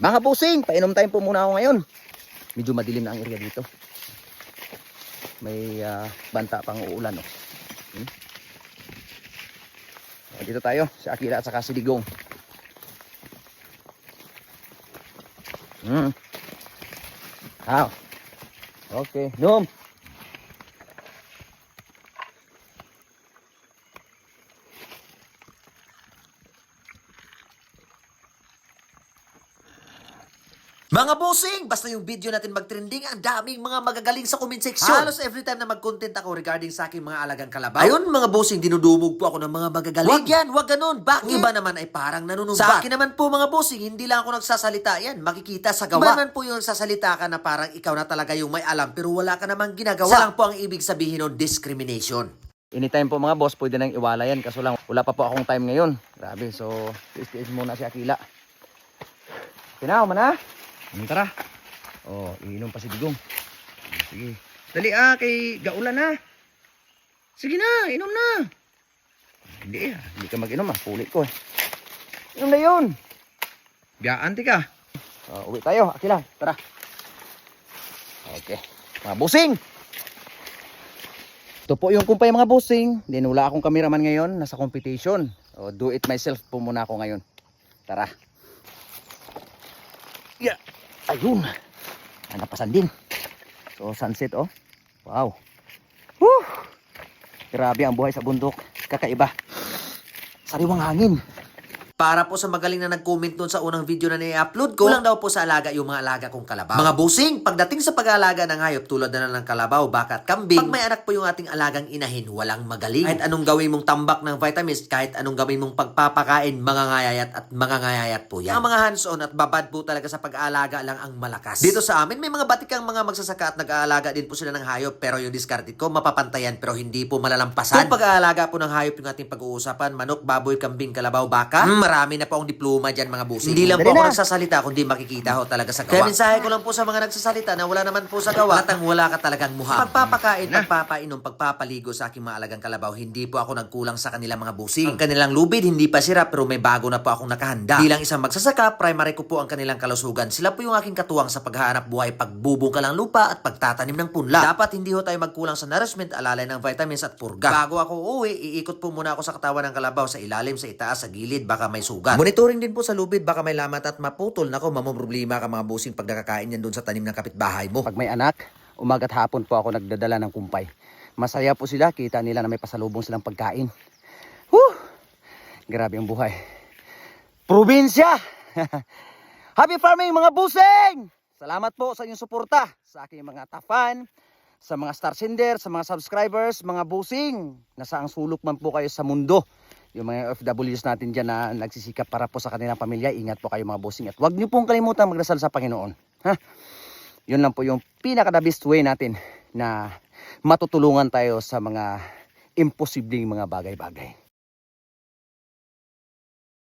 Mga busing, painom time po muna ako ngayon. Medyo madilim na ang area dito. May banta pang uulan. Oh. Dito tayo, si Akira at saka si Digong. Okay, Nom. Mga bossing, basta yung video natin mag-trending, ang daming mga magagaling sa comment section. Halos every time na mag-content ako regarding sa aking mga alagang kalabaw. Ayun mga bossing, dinudumog po ako ng mga magagaling. Wag yan, wag ganun. Bakit? Iba naman ay parang nanunumba. Sa akin naman po mga bossing, hindi lang ako nagsasalita yan. Makikita sa gawa. Iba naman po yung nagsasalita ka na parang ikaw na talaga yung may alam pero wala ka namang ginagawa. Isa lang po ang ibig sabihin ng discrimination. Anytime po mga boss, pwede nang iwala yan. Kaso lang, wala pa po akong time ngayon. Grabe, so, tiis muna si Akila. Pinaw, mana? Tara. Oh, iinom pa si Digong. Sige. Dali kay gaulan na. Sige na, inom na. Hindi ka mag-inom pulit ko eh. Inom na yun. Biyaan ka. Uwi tayo, Akila, tara. Okay. Mga busing. Ito po yung kumpay mga busing. Then wala akong cameraman ngayon, nasa competition. Do it myself po muna ako ngayon. Tara. Yeah. Ayun. Napasan din. So sunset oh. Wow. Woo! Grabe ang buhay sa bundok. Kakaiba. Sariwang hangin. Para po sa magaling na nag-comment doon sa unang video na ni-upload ko, kulang daw po sa alaga yung mga alaga kong kalabaw. Mga busing, pagdating sa pag-aalaga ng hayop tulad na ng kalabaw, baka at kambing, pag may anak po yung ating alagang inahin, walang magaling. Kahit anong gawin mong tambak ng vitamins, kahit anong gawin mong pagpapakain, mga ngayayat po yan. Ang mga hands-on at babad po talaga sa pag-aalaga lang ang malakas. Dito sa amin, may mga batikang mga magsasaka at nag-aalaga din po sila ng hayop, pero yung discarded ko, mapapantayan pero hindi po malalampasan. Kung pag-aalaga po ng hayop yung ating pag-uusapan, manok, baboy, kambing, kalabaw, baka, marami na po akong diploma dyan mga busing. Hindi lang po ako nagsasalita kundi makikita ho talaga sa gawa. Kaya mensahe ko lang po sa mga nagsasalita na wala naman po sa gawa at ang wala ka talagang muha. Pagpapakain, pagpapainom, pagpapaligo sa aking mga alagang kalabaw, hindi po ako nagkulang sa kanilang mga busing. Ang kanilang lubid hindi pa sira pero may bago na po akong nakahanda. Bilang isang magsasaka, primary ko po ang kanilang kalusugan. Sila po yung aking katuwang sa paghahanap buhay, pagbubungka ng lupa at pagtatanim ng punla. Dapat hindi ho tayo magkulang sa nourishment, alalay ng vitamins at purga. Bago ako uuwi, iikot po muna ako sa katawan ng kalabaw, sa ilalim, sa itaas, sa gilid, baka may sugat. Monitoring din po sa lubid, baka may lamat at maputol. Nako, mamumroblema ka mga busing pag nakakain yan doon sa tanim ng kapitbahay mo. Pag may anak, umagat hapon po ako nagdadala ng kumpay. Masaya po sila, kita nila na may pasalubong silang pagkain. Whew! Grabe ang buhay. Probinsya! Happy farming mga busing! Salamat po sa inyong suporta sa aking mga tafan, sa mga star sender, sa mga subscribers, mga busing. Nasaang sulok man po kayo sa mundo. Yung mga FWs natin dyan na nagsisikap para po sa kanilang pamilya, ingat po kayo mga bossing. At huwag niyo pong kalimutan magdasal sa Panginoon. Ha? Yun lang po yung pinaka-the best way natin na matutulungan tayo sa mga imposibleng mga bagay-bagay.